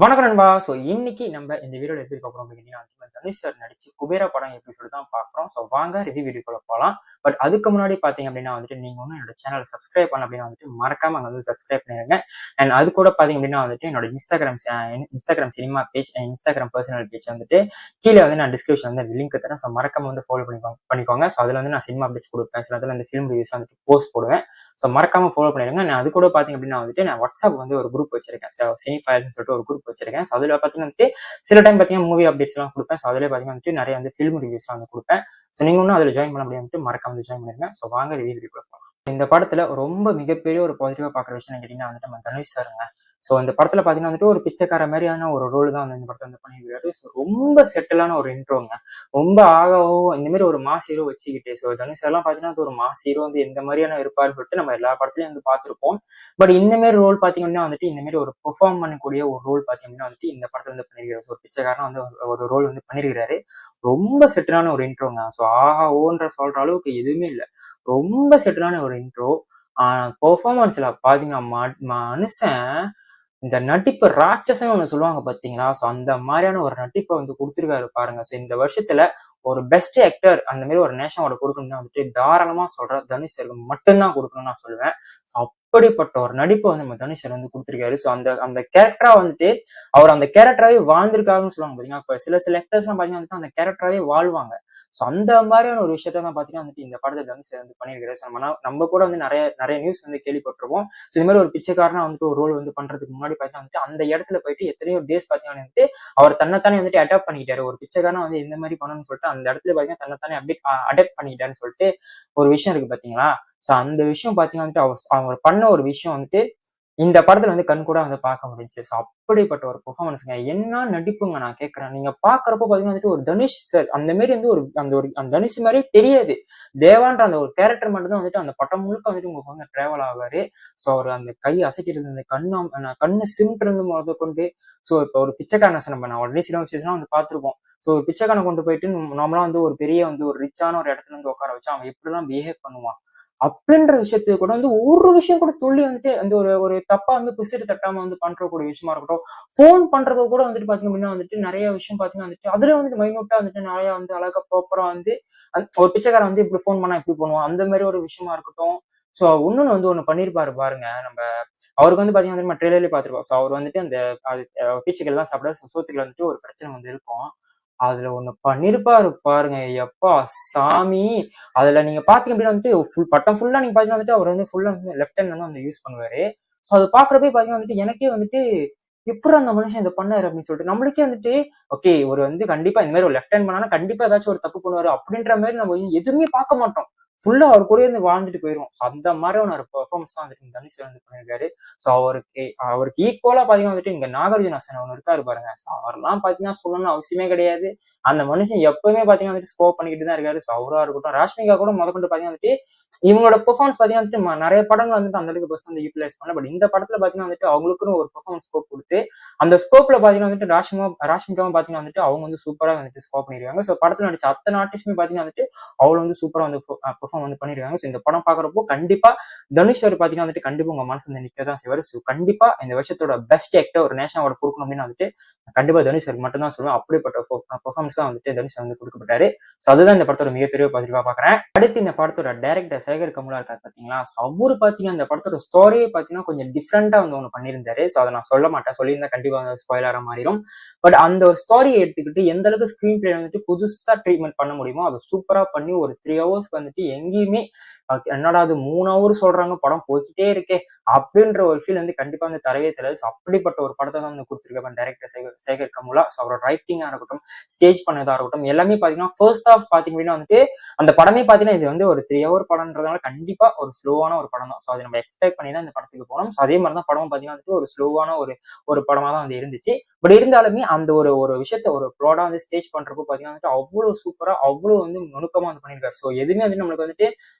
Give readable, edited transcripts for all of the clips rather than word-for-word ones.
வணக்கம் நண்பா. இன்னைக்கு நம்ம இந்த வீடியோல எப்படி பார்க்க போறோம் அப்படின்னா, தனுஷ் சார் நடிச்சு குபேரா படம் எபிசோடு தான் பார்க்குறோம். வாங்க ரிவ்யூ வீடியோக்குள்ள போலாம். பட் அதுக்கு முன்னாடி பார்த்தீங்க அப்படின்னா நீங்க இன்னும் என்னோட சேனலை சப்ஸ்கிரைப் பண்ணல அப்படின்னா மறக்காம அங்க சப்ஸ்கிரைப் பண்ணிருங்க. அண்ட் அது கூட பார்த்தீங்க அப்படின்னா என்னோட Instagram cinema page, Instagram personal page கீழே நான் டிஸ்கிரிப்ஷன் லிங்க் தரேன். மறக்காம ஃபாலோ பண்ணிக்கோங்க. அதுல நான் சினிமா அப்டேட்ஸ் கொடுப்பேன். சில இடத்துல ஃபிலிம் ரிவ்யூஸ் போஸ்ட் போடுவேன். மறக்காம ஃபாலோ பண்ணிருங்க. நான் அது கூட பார்த்தீங்க அப்படின்னா நான் வாட்ஸ்அப் ஒரு குரூப் வச்சிருக்கேன். சினி ஃபைல்னு சொல்லிட்டு ஒரு குரூப் வச்சிருக்கேன். அதுல பாத்தீங்கன்னா சில டைம் பாத்தீங்கன்னா மூவி அப்டேட்ஸ் எல்லாம் கொடுப்பேன். அதுல பாத்தீங்கன்னா நிறைய ஃபிலிம் ரிவ்யூஸ் கொடுப்பேன். நீங்க ஒன்னும் அதுல ஜாயின் பண்ண முடியாது, மறக்காம ஜாயின் பண்ணிருங்க. வாங்க ரிவ்யூ போகலாம். இந்த படத்துல ரொம்ப மிகப்பெரிய ஒரு பாசிட்டிவா பாக்குற விஷயம் கேட்டீங்கன்னா நம்ம தனுஷ் சாருங்க. இந்த படத்துல பாத்தீங்கன்னா ஒரு பிச்சைக்கார மாதிரியான ஒரு ரோல் தான் இந்த படத்தை பண்ணியிருக்காரு. ரொம்ப செட்டிலான ஒரு இன்ட்ரோங்க. ரொம்ப ஆகவும் இந்த மாதிரி ஒரு மாஸ் ஹீரோ வச்சுக்கிட்டு தனுஷ் எல்லாம் பாத்தீங்கன்னா ஒரு மாஸ் ஹீரோ எந்த மாதிரியான இருப்பாருன்னு சொல்லிட்டு நம்ம எல்லா படத்துலயும் பார்த்திருப்போம். பட் இந்த மாதிரி ரோல் பாத்தீங்கன்னா இந்த மாதிரி ஒரு பெர்ஃபார்ம் பண்ணக்கூடிய ஒரு ரோல் பாத்தீங்கன்னா இந்த படத்துல பண்ணிருக்காரு. ஒரு பிச்சைக்காரன் ஒரு ரோல் பண்ணிருக்காரு. ரொம்ப செட்டிலான ஒரு இன்ட்ரோங்க. ஆஹா ஓன்ற சொல்ற அளவுக்கு எதுவுமே இல்லை. ரொம்ப செட்டிலான ஒரு இன்ட்ரோ. பெர்ஃபார்மன்ஸ்ல பாத்தீங்கன்னா மனுஷன் இந்த நடிப்பு ராட்சசம் ஒண்ணு சொல்லுவாங்க பாத்தீங்களா. அந்த மாதிரியான ஒரு நடிப்பை கொடுத்திருக்காரு பாருங்க. இந்த வருஷத்துல ஒரு பெஸ்ட் ஆக்டர் அந்த மாதிரி ஒரு நேஷன் அவார்டு கொடுக்கணும்னு தாராளமா சொல்றேன், தனுஷ் சாருக்கு மட்டும்தான் கொடுக்கணும்னு நான் சொல்லுவேன். அப்படிப்பட்ட ஒரு நடிப்பை நம்ம தனுஷ் சார் கொடுத்திருக்காரு. அந்த அந்த கேரக்டரா அவர் அந்த கேரக்டராவே வாழ்ந்திருக்காருன்னு சொல்லுவாங்க பாத்தீங்கன்னா. இப்ப சில ஆக்டர்ஸ் எல்லாம் பாத்தீங்கன்னா அந்த கேரக்டராவே வாழ்வாங்க. அந்த மாதிரியான ஒரு விஷயத்தான் பாத்தீங்கன்னா இந்த படத்தை தனுஷ் சார் பண்ணிருக்காரு. நம்ம கூட நிறைய நிறைய நியூஸ் கேள்விப்பட்டிருப்போம். இது மாதிரி ஒரு பிச்சைக்காரனா ஒரு ரோல் பண்றதுக்கு முன்னாடி பாத்தீங்கன்னா அந்த இடத்துல போயிட்டு எத்தனையோ டேஸ் பாத்தீங்கன்னா அவர் தன்னைத்தானே அடாப்ட் பண்ணிக்கிட்டாரு. ஒரு பிச்சைக்காரனா இந்த மாதிரி பண்ணணும்னு சொல்லிட்டு அந்த இடத்துல பாத்தீங்கன்னா தன்னைத்தானே அடாப்ட் பண்ணிக்கிட்டாருன்னு சொல்லிட்டு ஒரு விஷயம் இருக்கு பாத்தீங்களா. அந்த விஷயம் பாத்தீங்கன்னா அவர் பண்ண ஒரு விஷயம் இந்த படத்துல கண் கூட பார்க்க முடிஞ்சுச்சு. அப்படிப்பட்ட ஒரு பெர்ஃபார்மன்ஸ்ங்க. என்ன நடிப்புங்க நான் கேட்கிறேன். நீங்க பாக்குறப்போ பாத்தீங்கன்னா ஒரு தனுஷ் சார் அந்த மாதிரி அந்த தனுஷ் மாதிரியே தெரியாது. தேவான்ற அந்த ஒரு கேரக்டர் மட்டும் தான் அந்த படம் முழுக்க உங்களுக்கு டிராவல் ஆவாரு. அவர் அந்த கை அசைக்கிறது, அந்த கண்ணு சிமிட்டுறது முத கொண்டு. இப்ப ஒரு பிச்சைக்காரன் நம்ம நான் உடனே சில விஷயம் பார்த்திருப்போம். ஒரு பிச்சைக்காரனை கொண்டு போயிட்டு நார்மலா ஒரு பெரிய ஒரு ரிச்சான ஒரு இடத்துல உட்கார வச்சு அவன் எப்படி எல்லாம் பிஹேவ் பண்ணுவான் அப்படின்ற விஷயத்துக்கு கூட ஒரு விஷயம் கூட துள்ளி அந்த ஒரு தப்பா பிசிட்டு தட்டாம பண்றக்கூடிய விஷயமா இருக்கட்டும். போன் பண்றது கூட பாத்தீங்க அப்படின்னா நிறைய விஷயம் பாத்தீங்கன்னா அதுல மைனூட்டா நிறைய அழகா ப்ராப்பரா ஒரு பிச்சைக்காரன் இப்படி போன் பண்ணா எப்படி பண்ணுவான் அந்த மாதிரி ஒரு விஷயமா இருக்கட்டும். இன்னொன்னு ஒண்ணு பண்ணிருப்பாரு பாருங்க. நம்ம அவருக்கு பாத்தீங்கன்னா ட்ரெயிலர்லயே பாத்துருக்கோம். அவர் அந்த பீச்சுகள் தான் சாப்பிட சோத்துக்கள் ஒரு பிரச்சனை இருக்கும். அதுல ஒண்ணு பண்ணிருப்பாரு பாருங்க. எப்பா சாமி. அதுல நீங்க பாத்தீங்க அப்படின்னா பட்டம் ஃபுல்லா நீங்க பாத்தீங்கன்னா அவர் ஃபுல்லா லெஃப்ட் ஹேண்ட் யூஸ் பண்ணுவாரு. அது பாக்குறப்பே பாத்தீங்கன்னா எனக்கே எப்படி அந்த மனுஷன் இதை பண்ணாரு அப்படின்னு சொல்லிட்டு நம்மளுக்கே ஓகே இவர் கண்டிப்பா இந்த மாதிரி ஒரு லெஃப்ட் ஹேண்ட் பண்ணா கண்டிப்பா ஏதாச்சும் ஒரு தப்பு பண்ணுவாரு அப்படின்ற மாதிரி நம்ம எதுவுமே பார்க்க மாட்டோம். ஃபுல்லா அவர் கூட வாழ்ந்துட்டு போயிரும். அந்த மாதிரியான ஒரு பெர்ஃபார்மன்ஸ் தான் தனுஷ் பண்ணிருக்காரு. அவருக்கு ஈக்குவலா பாத்தீங்கன்னா இங்க நாகார்ஜுன ஒண்ணு இருக்காரு பாருங்க. அவர்லாம் பாத்தீங்கன்னா சொல்லணும்னு அவசியமே கிடையாது. அந்த மனுஷன் எப்பவுமே பாத்தீங்கன்னா ஸ்கோர் பண்ணிக்கிட்டு தான் இருக்காரு. அவரா இருக்கட்டும், ராஷ்மிகா கூட முதற்கொண்டு பாத்தீங்கன்னா இவங்களோட பெர்ஃபார்மன்ஸ் பாத்தீங்கன்னா நிறைய படங்கள் அந்த அளவுக்கு பர்சன் யூட்டிலைஸ் பண்ணல. பட் இந்த படத்துல பாத்தீங்கன்னா அவங்களுக்குன்னு ஒரு பெர்ஃபார்மன்ஸ் ஸ்கோப் கொடுத்து அந்த ஸ்கோப்ல பாத்தீங்கன்னா ராஷ்மிகாவும் பாத்தீங்கன்னா அவங்க சூப்பரா ஸ்கோப் பண்ணிருக்காங்க. படத்துல நடிச்ச அத்தனை ஆர்டிஸ்டுமே பாத்தீங்கன்னா அவ்வளவு சூப்பரா பெர்ஃபார்ம் பண்ணிருக்காங்க. இந்த படம் பாக்குறப்போ கண்டிப்பா தனுஷ் அவர் பாத்தீங்கன்னா கண்டிப்பா உங்க மனசு நிக்கதான் செய்வாரு. கண்டிப்பா இந்த வருஷத்தோட பெஸ்ட் ஆக்டர் ஒரு நேஷனல் அவார்டு கொடுக்கணும் அப்படின்னு கண்டிப்பா தனுஷ் சார் மட்டும் தான் சொல்லுவேன். அப்படிப்பட்ட பெர்ஃபார்மன்ஸ் தான் தனுஷ் கொடுக்கப்பட்டாரு. அதுதான் இந்த படத்தோட மிகப்பெரிய பாசிட்டிவா பாக்குறேன். அடுத்து இந்த படத்தோட டைரக்டர் சேகர் கமுலா இருக்காரு பாத்தீங்களா. அவரு பாத்தீங்கன்னா இந்த படத்தோட ஸ்டோரியே பாத்தீங்கன்னா கொஞ்சம் டிஃப்ரெண்டா ஒண்ணு பண்ணியிருந்தாரு. அதை நான் சொல்ல மாட்டேன். சொல்லியிருந்தா கண்டிப்பா ஸ்பாயிலரா மாறிடும். பட் அந்த ஒரு ஸ்டோரியை எடுத்துக்கிட்டு எந்த அளவுக்கு ஸ்கிரீன் பிளே புதுசா ட்ரீட்மெண்ட் பண்ண முடியுமோ அதை சூப்பரா பண்ணி ஒரு 3 hours எங்கேயுமே என்னடா அது 3 hours சொல்றாங்க படம் போய்கிட்டே இருக்கே அப்படின்ற ஒரு ஃபீல் கண்டிப்பா தரவே தெரியாது. அப்படிப்பட்ட ஒரு படத்தை தான் கொடுத்துருக்காங்க டைரக்டர் சேகர் கமுலா. அவரோட ரைட்டிங்கா இருக்கட்டும், ஸ்டேஜ் பண்ணதா இருக்கட்டும், எல்லாமே பாத்தீங்கன்னா ஃபர்ஸ்ட் ஹாஃப் பாத்தீங்கன்னா அந்த படமே பாத்தீங்கன்னா இது ஒரு 3 hour படம்ன்றதுனால கண்டிப்பா ஒரு ஸ்லோவான ஒரு படம் தான். அதை நம்ம எக்ஸ்பெக்ட் பண்ணி தான் இந்த படத்துக்கு போனோம். அதே மாதிரி தான் படம் பாத்தீங்கன்னா ஒரு ஸ்லோவான ஒரு படமா தான் இருந்துச்சு. பட் இருந்தாலுமே அந்த ஒரு விஷயத்த ஒரு ப்ளாடா ஸ்டேஜ் பண்றப்போ பாத்தீங்கன்னா அவ்வளவு சூப்பரா அவ்வளவு நுணுக்கமா பண்ணிருக்காரு. எதுவுமே நம்மளுக்கு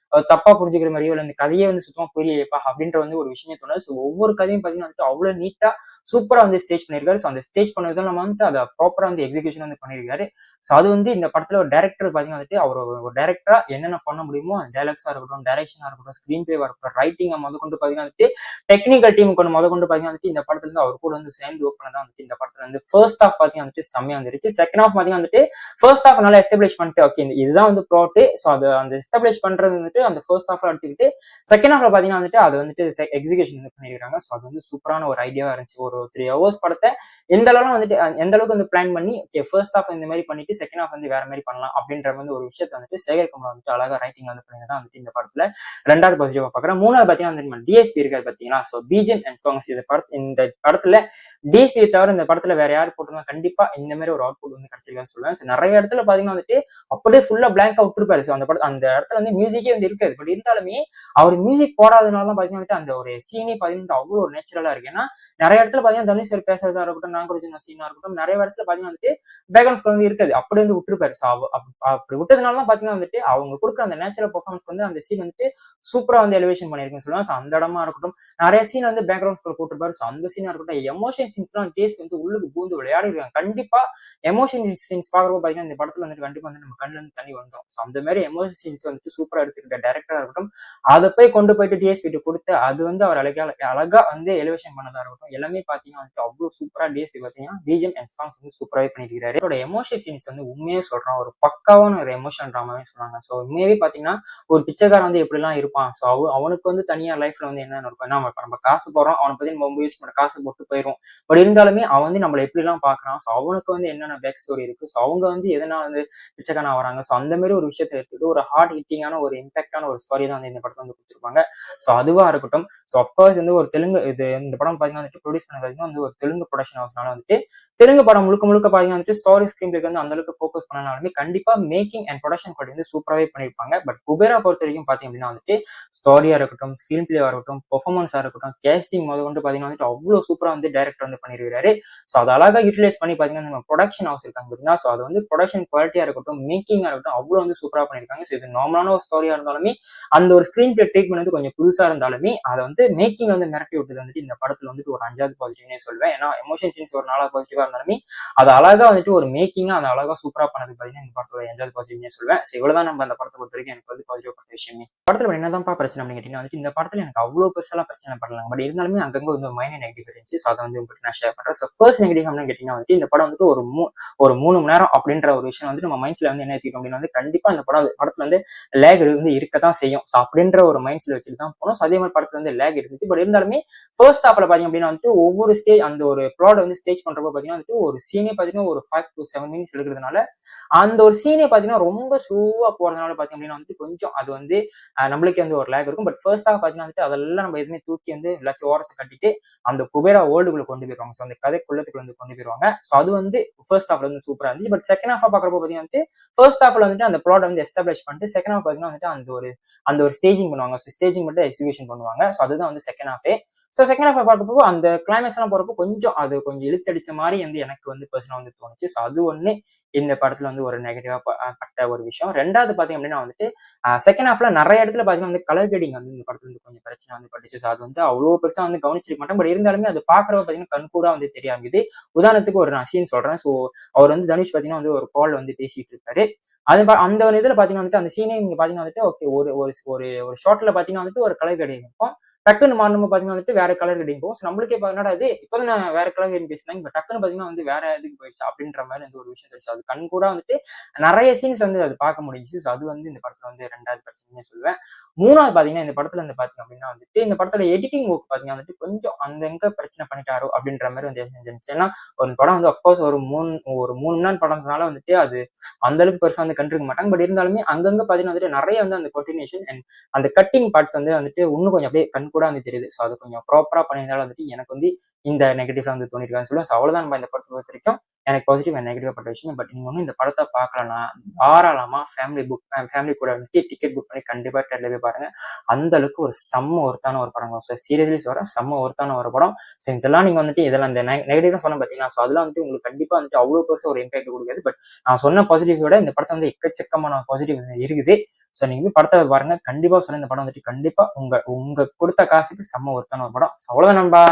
தப்பா புரிஞ்சுக்கிற மாதிரியோ இல்ல இந்த கதையே சுத்தமா புரியலையப்பா அப்படின்ற ஒரு விஷயம் தோணுது. ஒவ்வொரு கதையும் பாத்தீங்கன்னா அவ்வளவு நீட்டா சூப்பரா வந்து ஸ்டேஜ் பண்ணியிருக்காரு. ஸோ அந்த ஸ்டேஜ் பண்ணதும் நம்ம வந்துட்டு அதை ப்ராப்பரா வந்து எக்ஸிகியூஷன் வந்து பண்ணியிருக்காரு. ஸோ அது வந்து இந்த படத்துல ஒரு டைரக்டர் பாத்தீங்கன்னா வந்துட்டு அவர் ஒரு டைரக்டரா என்னென்ன பண்ண முடியுமோ டைலாக்ஸா இருக்கட்டும், டைரக்ஷனா இருக்கட்டும், ஸ்கிரீன் பிளேவா இருக்கட்டும், ரைட்டிங் கொண்டு பாத்தீங்கன்னா வந்துட்டு டெக்னிக்கல் டீம் கொண்டு பாத்தீங்கன்னா வந்துட்டு இந்த படத்துல இருந்து அவர் கூட வந்து சேர்ந்து ஒர்க் பண்ணதான் வந்துட்டு இந்த படத்துல வந்து ஃபர்ஸ்ட் ஹாஃப் பாத்தீங்கன்னா வந்துட்டு செம்மையா வந்துருச்சு. செகண்ட் ஹாஃப் பாத்தீங்கன்னா வந்துட்டு ஃபர்ஸ்ட் ஹாஃப் நல்லா எஸ்டாப்ளிஷ் பண்ணிட்டு ஓகே இதுதான் வந்து ப்ளாட். ஸோ அது அந்த எஸ்டாப்ளிஷ் பண்றது வந்துட்டு அந்த ஃபர்ஸ்ட் ஹாஃப்ல எடுத்துக்கிட்டு செகண்ட் ஹாஃப்ல பாத்தீங்கன்னா வந்துட்டு அது வந்துட்டு எக்ஸிகியூஷன் வந்து பண்ணிருக்காங்க. ஸோ அது வந்து சூப்பரான ஒரு ஐடியாவா இருந்துச்சு. ஒரு 3 hours படத்தை எந்த அளவுக்கு வந்து பிளான் பண்ணி ஃபர்ஸ்ட் ஹாஃப் இந்த மாதிரி பண்ணிட்டு செகண்ட் ஹாஃப் வந்து வேற மாதிரி பண்ணலாம் அப்படின்ற வந்து ஒரு விஷயத்தை வந்துட்டு சேகர் கமலா வந்துட்டு அழகா ரைட்டிங் வந்து பண்ணிதான் வந்துட்டு இந்த படத்துல ரெண்டாவது பாசிட்டிவா பாக்குறேன். மூணாவது பாத்தீங்கன்னா டிஎஸ்பி இருக்காரு பாத்தீங்களா. ஸோ பிஜிஎம் அண்ட் சாங்ஸ் இந்த படத்துல டிஎஸ்பி தவிர இந்த படத்துல வேற யாரு போட்டிருந்தா கண்டிப்பா இந்த மாதிரி ஒரு அவுட்புட் வந்து கிடைச்சிருக்கான்னு சொல்லுவேன். ஸோ நிறைய இடத்துல பாத்தீங்கன்னா வந்துட்டு அப்படியே ஃபுல்லா பிளாங்கா விட்டுருப்பாரு. ஸோ அந்த இடத்துல வந்து மியூசிக்கே வந்து இருக்காது. பட் இருந்தாலுமே அவர் மியூசிக் போடாதனால தான் பாத்தீங்கன்னா அந்த ஒரு சீனே பாத்தீங்கன்னா அவ்வளவு ஒரு நேச்சுரலா இருக்கு. ஏன்னா நிறைய இடத்துல பாத்தீங்கன்னா தனுஷ் சார் பேசுறதா இருக்கட்டும், நாங்க சீனா இருக்கட்டும், நிறைய இடத்துல பாத்தீங்கன்னா வந்துட்டு பேக்ரவுண்ட் ஸ்கோர் வந்து இருக்காது. அப்படி வந்து விட்டுருப்பாரு. அப்படி விட்டதுனால தான் பாத்தீங்கன்னா வந்துட்டு அவங்க கொடுக்குற அந்த நேச்சுரல் பெர்ஃபார்மன்ஸ்க்கு வந்து அந்த சீன் வந்துட்டு சூப்பரா வந்து எலிவேஷன் பண்ணிருக்குன்னு சொல்லுவாங்க. அந்த இடமா இருக்கட்டும், நிறைய சீன் வந்து பேக்ரவுண்ட் ஸ்கோர் போட்டுருப்பாரு. அந்த சீனா இருக்கட்டும், எமோஷன் சீன்ஸ் எல்லாம் டேஸ்ட் வந்து உள்ளுக்கு பூந்து விளையாடி இருக்காங்க. கண்டிப்பா எமோஷன் சீன்ஸ் பாக்குறப்ப பாத்தீங்கன்னா இந்த படத்துல வந்துட்டு கண்டிப்பா வந்து நம்ம கண்ணுல இருந்து தண்ணி வந்துடும். அந்த மாதிரி எமோஷன் சீன்ஸ் வந்துட்டு சூப்பரா எடுத்துக்கிட்ட டைரக்டரா இருக்கட்டும், அதை போய் கொண்டு போயிட்டு டிஎஸ்பி கொடுத்து அது வந்து அவர் அழகா வந்து எலிவேஷன் பண்ணதா இருக்கட்டும், எல்லாமே பாத்தீங்கன்னா வந்துட்டு அவ்வளவு சூப்பரா டிஎஸ்பி பாத்தீங்கன்னா பிஜிஎம் அண்ட் சாங்ஸ் வந்து சூப்பராகவே பண்ணிருக்காரு. இதோட எமோஷன் சீன்ஸ் வந்து உண்மையே சொல்றான், ஒரு பக்காவான ஒரு எமோஷன் டிராமாவே சொல்றாங்க. ஸோ உண்மையாவே பாத்தீங்கன்னா ஒரு பிச்சைக்காரன் வந்து எப்படி எல்லாம் இருப்பான். ஸோ அவனுக்கு வந்து தனியா லைஃப்ல வந்து என்னென்ன இருக்கும். நம்ம காசு போடுறோம், அவனை பத்தி நம்ம யூஸ் பண்ண காசு போட்டு போயிடும். பட் இருந்தாலுமே அவன் வந்து நம்மளை எப்படி எல்லாம் பாக்குறான். ஸோ அவனுக்கு வந்து என்னென்ன பேக் ஸ்டோரி இருக்கு. ஸோ அவங்க வந்து எதனால வந்து பிச்சைக்காரன் வராங்க. ஸோ அந்த மாதிரி ஒரு விஷயத்தை எடுத்துட்டு ஒரு ஹார்ட் ஹிட்டிங்கான ஒரு இம்பாக்டான ஒரு ஸ்டோரி தான் வந்து இந்த படத்தை வந்து கொடுத்துருப்பாங்க. ஸோ அதுவா இருக்கட்டும். ஸோ அப்கோர்ஸ் வந்து ஒரு தெலுங்கு இந்த படம் பாத்தீங்கன்னா வந்துட்டு ப்ரொடியூஸ் பண்ணது வந்து ஒரு தெலுங்கு ப்ரொடக்ஷன் ஹவுஸ்னால வந்துட்டு தெலுங்கு படம் முழுக்க பாத்தீங்கன்னா வந்துட்டு ஸ்டோரி ஸ்கிரீன் பிளேக்கு வந்து அந்த அளவுக்கு ஃபோக்கஸ் பண்ணனாலுமே கண்டிப்பா மேக்கிங் அண்ட் ப்ரொடக்ஷன் குவாலிட்டி வந்து சூப்பராகவே பண்ணிருப்பாங்க. பட் குபேரா பொறுத்த வரைக்கும் பாத்தீங்க அப்படின்னா வந்துட்டு ஸ்டோரியா இருக்கட்டும், ஸ்கிரீன் பிளேவா இருக்கட்டும், பெர்ஃபார்மன்ஸா இருக்கட்டும், கேஸ்டிங் கொண்டு பாத்தீங்கன்னா வந்துட்டு அவ்வளவு சூப்பரா வந்து டைரக்டர் வந்து பண்ணிருக்காரு. ஸோ அதை அழகா யூட்டிலைஸ் பண்ணி பாத்தீங்கன்னா நம்ம ப்ரொடக்ஷன் ஹவுஸ் இருக்காங்க பாத்தீங்கன்னா. ஸோ அது வந்து ப்ரொடக்ஷன் குவாலிட்டியா இருக்கட்டும், மேக்கிங்கா இருக்கட்டும் அவ்வளவு வந்து சூப்பரா பண்ணிருக்காங்க. ஸோ இது நார்மலான ஒரு ஸ்டோரியா இருந்தாலுமே அந்த ஒரு ஸ்கிரீன் பிளே ட்ரீட்மெண்ட் வந்து கொஞ்சம் புதுசா இருந்தாலுமே அதை வந்து மேக்கிங் வந்து மிரட்டி விட்டது வந்துட்டு இந்த படத்துல வந்துட்டு ஒரு 5வது பாசிட்டிவ்னே சொல்வேன். ஏன்னா எமோஷன் சீன்ஸ் ஒரு 4வது பாசிட்டிவா இருந்தாலுமே அது அழகா வந்துட்டு ஒரு மேக்கிங்கா அதை அழகா சூப்பரா பண்ணது பாத்தீங்கன்னா இந்த படத்தோட 5வது பாசிட்டிவ்னே சொல்வேன். ஸோ இவ்வளவுதான் நம்ம அந்த படத்தை பொறுத்த வரைக்கும் எனக்கு வந்து பாசிட்டிவ் பண்ண விஷயமே. படத்துல என்னதான் பிரச்சனை அப்படின்னு கேட்டீங்கன்னா வந்துட்டு இந்த படத்துல எனக்கு அவ்வளவு பெருசாலாம் பிரச்சனை பண்ணலாம். பட் இருந்தாலுமே அங்கங்க வந்து மைனர் நெகட்டிவ் இருந்துச்சு. ஸோ அதை வந்து உங்களுக்கு நான் ஷேர் பண்றேன். ஸோ ஃபர்ஸ்ட் நெகட்டிவ் அப்படின்னு கேட்டீங்கன்னா வந்துட்டு இந்த படம் வந்துட்டு ஒரு 3 மணி நேரம் அப்படின்ற ஒரு விஷயம் வந்து நம்ம மைண்ட்ஸ்ல வந்து என்ன ஏற்றிக்கணும் அப்படின்னா வந்து கண்டிப்பா அந்த படத்துல வந்து லேக் வந்து இருக்கத்தான் செய்யும். ஸோ அப்படின்ற ஒரு மைண்ட்ஸ்ல வச்சுட்டு தான் போனோம். ஸோ அதே மாதிரி படத்துல வந்து லேக் இருந்துச்சு. பட் இருந்தாலுமே ஃபர்ஸ்ட் ஹாஃப்ல பாத்தீங்க அப்படின்னா வந்துட்டு ஒவ்வொரு ஸ்டேஜ் அந்த ஒரு பிளாட் வந்து ஸ்டேஜ் பண்றப்ப பாத்தீங்கன்னா வந்துட்டு ஒரு சீனே பாத்தீங்கன்னா ஒரு 5 to 7 minutes எடுக்கிறதுனால அந்த ஒரு சீனே பாத்தீங்கன்னா ரொம்ப ஸ்லோவா போறதுனால பாத்தீங்க அப்படின்னா வந்துட்டு கொஞ்சம் அது வந்து நம்மளுக்கு வந்து ஒரு லேக் இருக்கும். பட் ஃபர்ஸ்ட் ஹாஃப் பாத்தீங்கன்னா வந்துட்டு அதெல்லாம் நம்ம எதுவுமே தூக்கி வந்து எல்லாத்தையும் ஓரத்தை கட்டிட்டு அந்த குபேரா வேர்ல்டுக்குள்ள கொண்டு போயிருவாங்க. ஸோ அந்த கதைக்குள்ளத்துக்குள்ள வந்து கொண்டு போயிருவாங்க. ஸோ அது வந்து ஃபர்ஸ்ட் ஹாஃப்ல வந்து சூப்பரா இருந்துச்சு. பட் செகண்ட் ஹாஃப் பாக்குறப்ப பாத்தீங்கன்னா வந்துட்டு ஃபர்ஸ்ட் ஹாஃப்ல வந்துட்டு அந்த பிளாட் வந்து எஸ்டாப்ளிஷ் பண்ணிட்டு செகண்ட் ஹாஃப் பாத்தீங்கன்னா வந்துட்டு அந்த ஒரு ஸ்டேஜிங் பண்ணுவாங்க. ஸோ ஸ்டேஜிங் மட்டும் எக்ஸிபியூஷன் பண்ணுவாங்க. ஸோ அதுதான் வந்து செகண்ட் ஹாஃபே. ஸோ செகண்ட் ஹாஃப் பார்க்கப்போ அந்த கிளைமேக்ஸ் எல்லாம் போறப்போ கொஞ்சம் இழுத்தடிச்ச மாதிரி வந்து எனக்கு வந்து பர்சனலா வந்து தோணுச்சு. ஸோ அது ஒண்ணு இந்த படத்துல வந்து ஒரு நெகட்டிவா பட்ட ஒரு விஷயம். ரெண்டாவது பாத்தீங்க அப்படின்னா வந்துட்டு செகண்ட் ஹாஃப்ல நிறைய இடத்துல பாத்தீங்கன்னா வந்து கலர் கிரேடிங் வந்து இந்த படத்துல வந்து கொஞ்சம் பிரச்சனை வந்து பட்டுச்சு. ஸோ அது வந்து அவ்வளவு பெருசா வந்து கவனிச்சிருக்க மாட்டேன். பட் இருந்தாலுமே அது பாக்குறப்ப பாத்தீங்கன்னா கண் கூட வந்து தெரியாது. உதாரணத்துக்கு ஒரு நான் சீன் சொல்றேன். ஸோ அவர் வந்து தனுஷ் பாத்தீங்கன்னா வந்து ஒரு கால் வந்து பேசிட்டு இருக்காரு. அந்த ஒரு இதுல பாத்தீங்கன்னா வந்துட்டு அந்த சீனே நீங்க பாத்தீங்கன்னா வந்துட்டு ஓகே ஒரு ஷார்ட்ல பாத்தீங்கன்னா வந்துட்டு ஒரு கலர் கிரேடிங் இருக்கும். டக்குன்னு மாறணும் பாத்தீங்கன்னா வந்துட்டு வேற கலர் கிரேடிங் போகும். நம்மளுக்கே என்னடா இது இப்பதான் நான் வேற கலர் கிரேடிங் பேசினாங்க. பட் டக்குன்னு பாத்தீங்கன்னா வந்து வேற இதுக்கு போயிடுச்சு அப்படின்ற மாதிரி வந்து ஒரு விஷயம் தெரிஞ்சு அது கண் கூட வந்துட்டு நிறைய சீன்ஸ் வந்து அது பார்க்க முடிஞ்சுச்சு. ஸோ அது வந்து இந்த படத்துல வந்து ரெண்டாவது பிரச்சனைன்னு சொல்லுவேன். மூணாவது பாத்தீங்கன்னா இந்த படத்துல வந்து பாத்தீங்க அப்படின்னா வந்துட்டு இந்த படத்துல எடிட்டிங் ஒர்க் பாத்தீங்கன்னா வந்துட்டு கொஞ்சம் எங்க பிரச்சனை பண்ணிட்டாரோ அப்படின்ற மாதிரி வந்து இருந்துச்சு. ஏன்னா ஒரு படம் வந்து அப்கோர்ஸ் ஒரு மூணு நாள் படம்னால வந்துட்டு அது அந்த அளவுக்கு பெருசா வந்து கண்டிருக்க மாட்டாங்க. பட் இருந்தாலுமே அங்கங்க பாத்தீங்கன்னா வந்துட்டு நிறைய வந்து அந்த கோஆர்டினேஷன் அண்ட் அந்த கட்டிங் பார்ட்ஸ் வந்துட்டு இன்னும் கொஞ்சம் அப்படியே கண் கூட வந்து தெரியுது. ஸோ அது கொஞ்சம் ப்ராப்பரா பண்ணியிருந்தாலும் வந்துட்டு எனக்கு வந்து இந்த நெகட்டிவ்ல வந்து தோணிருக்கான்னு சொல்லுவேன். ஸோ அவ்வளவுதான் நம்ம இந்த படத்தை பொறுத்த வரைக்கும் எனக்கு பாசிட்டிவ் அண்ட் நெகட்டிவா பட்ட விஷயம். பட் நீங்க ஒன்றும் இந்த படத்தை பார்க்கலன்னா தாராளமா ஃபேமிலி கூட வந்துட்டு டிக்கெட் புக் பண்ணி கண்டிப்பா தேட்டர்ல போய் பாருங்க. அந்த அளவுக்கு ஒரு செம்ம ஒருத்தான ஒரு படம். ஸோ சீரியஸ்லி சொல்றேன், செம்ம ஒருத்தான ஒரு படம். ஸோ இதெல்லாம் நீங்க வந்துட்டு இதெல்லாம் இந்த நெகட்டிவ் சொன்ன பாத்தீங்கன்னா ஸோ அதெல்லாம் வந்துட்டு உங்களுக்கு கண்டிப்பா வந்துட்டு அவ்வளவு பெருசா ஒரு இம்பாக்ட் கொடுக்காது. பட் நான் சொன்ன பாசிட்டிவோட இந்த படத்தை வந்து எக்கச்சக்கமான பாசிட்டிவ் இருக்குது. ஸோ நீங்க போய் படத்தை பாருங்க. கண்டிப்பா சொன்ன இந்த படம் வந்துட்டு கண்டிப்பா உங்க கொடுத்த காசுக்கு செம்ம ஒருத்தான ஒரு படம். அவ்வளவுதான் நண்பா.